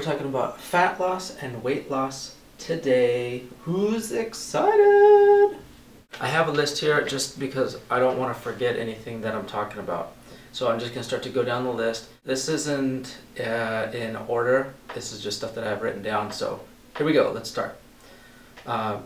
We're talking about fat loss and weight loss today. Who's excited? I have a list here just because I don't want to forget anything that I'm talking about. So I'm just going to start to go down the list. This isn't in order. This is just stuff that I've written down. So here we go. Let's start.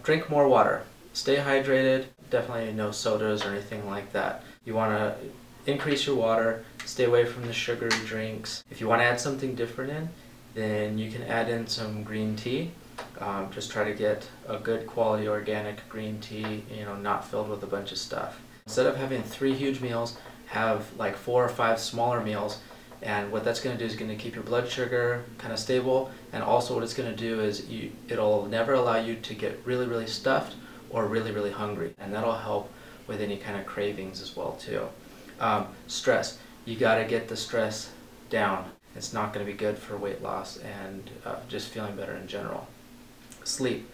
Drink more water. Stay hydrated. Definitely no sodas or anything like that. You want to increase your water. Stay away from the sugary drinks. If you want to add something different in, then you can add in some green tea. Just try to get a good quality organic green tea, not filled with a bunch of stuff. Instead of having 3 huge meals, have like 4 or 5 smaller meals, and what that's going to do is going to keep your blood sugar kind of stable, and also what it's going to do is it'll never allow you to get really stuffed or really hungry, and that'll help with any kind of cravings as well too. Stress. You got to get the stress down. It's not going to be good for weight loss and just feeling better in general. Sleep.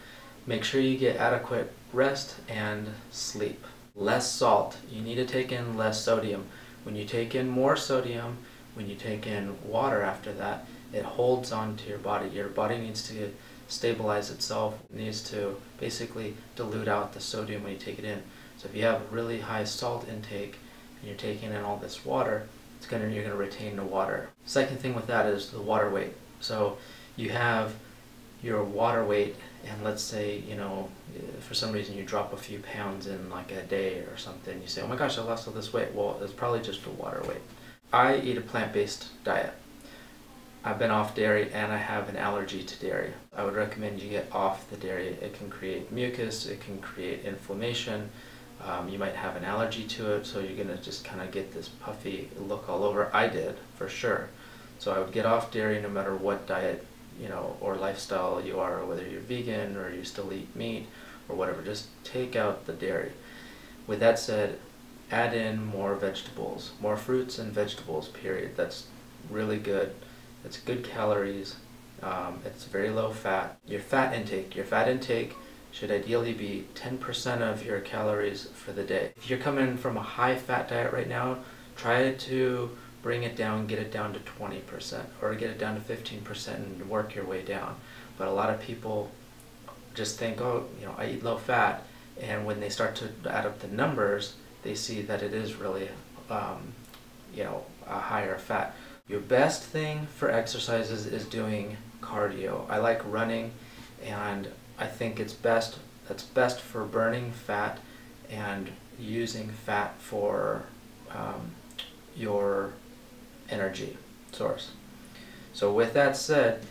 Make sure you get adequate rest and sleep. Less salt. You need to take in less sodium. When you take in more sodium, when you take in water after that, it holds on to your body. Your body needs to stabilize itself. It needs to basically dilute out the sodium when you take it in. So if you have really high salt intake and you're taking in all this water, you're going to retain the water. Second thing with that is the water weight. So you have your water weight, and let's say, for some reason you drop a few pounds in like a day or something. You say, oh my gosh, I lost all this weight. Well, it's probably just the water weight. I eat a plant-based diet. I've been off dairy and I have an allergy to dairy. I would recommend you get off the dairy. It can create mucus, it can create inflammation. You might have an allergy to it, so you're going to just kind of get this puffy look all over. I did, for sure. So I would get off dairy no matter what diet, or lifestyle you are, or whether you're vegan or you still eat meat or whatever. Just take out the dairy. With that said, add in more vegetables, more fruits and vegetables, period. That's really good. It's good calories. It's very low fat. Your fat intake should ideally be 10% of your calories for the day. If you're coming from a high fat diet right now, try to bring it down, get it down to 20% or get it down to 15% and work your way down. But a lot of people just think, oh, I eat low fat, and when they start to add up the numbers, they see that it is really, a higher fat. Your best thing for exercises is doing cardio. I like running, and I think that's best for burning fat and using fat for your energy source. So with that said,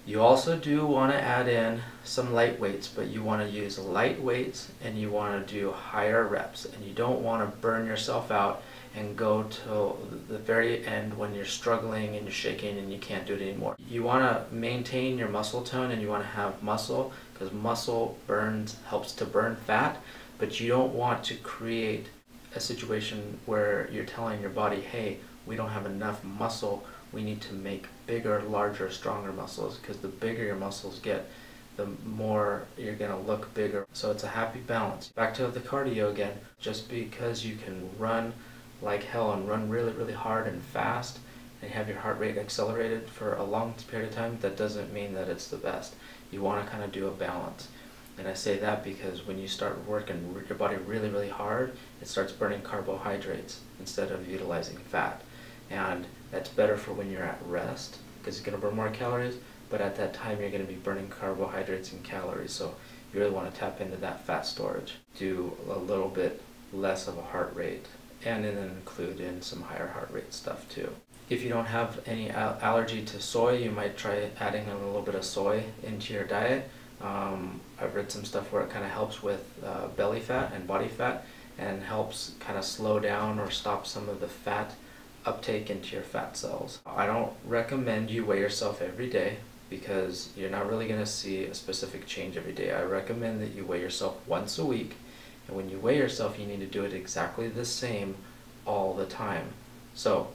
you also do want to add in some light weights, but you want to use light weights and you want to do higher reps, and you don't want to burn yourself out and go till the very end when you're struggling and you're shaking and you can't do it anymore. You want to maintain your muscle tone and you want to have muscle, because muscle helps to burn fat, but you don't want to create a situation where you're telling your body, hey, we don't have enough muscle, we need to make bigger, larger, stronger muscles, because the bigger your muscles get, the more you're going to look bigger. So it's a happy balance. Back to the cardio again. Just because you can run like hell and run really hard and fast and have your heart rate accelerated for a long period of time, that doesn't mean that it's the best. You want to kind of do a balance. And I say that because when you start working your body really hard, it starts burning carbohydrates instead of utilizing fat. And that's better for when you're at rest, because it's going to burn more calories, but at that time you're going to be burning carbohydrates and calories. So you really want to tap into that fat storage. Do a little bit less of a heart rate, and then include in some higher heart rate stuff too. If you don't have any allergy to soy, you might try adding a little bit of soy into your diet. I've read some stuff where it kind of helps with belly fat and body fat, and helps kind of slow down or stop some of the fat uptake into your fat cells. I don't recommend you weigh yourself every day, because you're not really going to see a specific change every day. I recommend that you weigh yourself once a week, and when you weigh yourself, you need to do it exactly the same all the time. So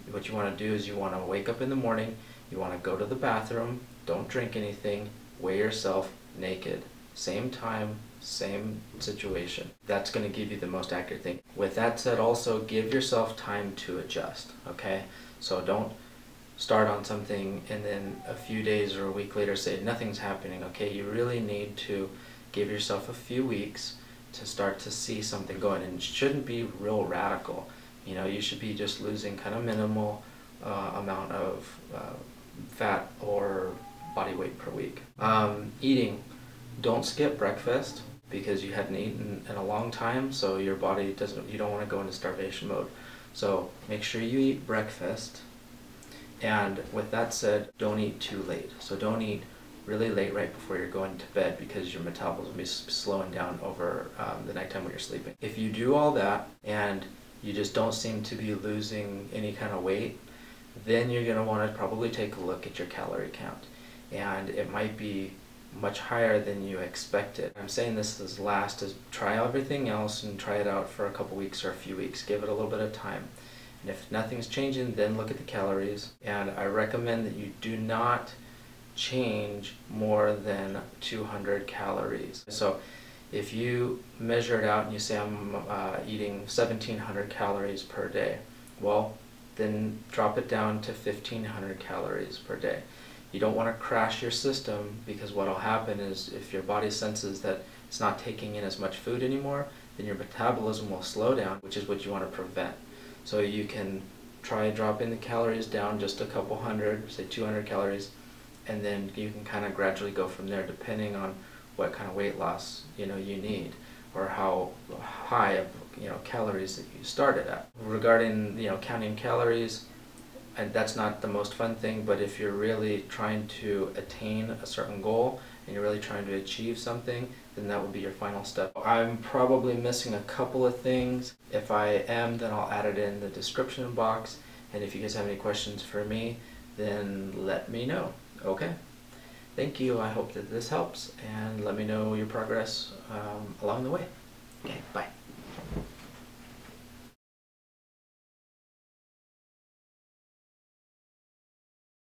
what you want to do is you want to wake up in the morning, you want to go to the bathroom, don't drink anything, weigh yourself naked. Same time, same situation. That's going to give you the most accurate thing. With that said, also give yourself time to adjust, okay? So don't start on something and then a few days or a week later say nothing's happening. Okay, you really need to give yourself a few weeks to start to see something going, and it shouldn't be real radical. You know, you should be just losing kind of minimal amount of fat or body weight per week. Eating, don't skip breakfast because you hadn't eaten in a long time, so your body you don't want to go into starvation mode. So make sure you eat breakfast, and with that said, don't eat too late. So don't eat really late right before you're going to bed because your metabolism will be slowing down over the nighttime when you're sleeping. If you do all that and you just don't seem to be losing any kind of weight, then you're going to want to probably take a look at your calorie count, and it might be much higher than you expected. I'm saying this as last as try everything else and try it out for a couple weeks or a few weeks. Give it a little bit of time. And if nothing's changing, then look at the calories. And I recommend that you do not change more than 200 calories. So if you measure it out and you say I'm eating 1,700 calories per day, well, then drop it down to 1,500 calories per day. You don't want to crash your system, because what will happen is if your body senses that it's not taking in as much food anymore, then your metabolism will slow down, which is what you want to prevent. So you can try dropping the calories down just a couple hundred, say 200 calories, and then you can kind of gradually go from there depending on what kind of weight loss you need, or how high of calories that you started at. Regarding counting calories, and that's not the most fun thing, but if you're really trying to attain a certain goal and you're really trying to achieve something, then that would be your final step. I'm probably missing a couple of things. If I am, then I'll add it in the description box, and if you guys have any questions for me, then let me know. Okay? Thank you. I hope that this helps, and let me know your progress along the way. Okay, bye.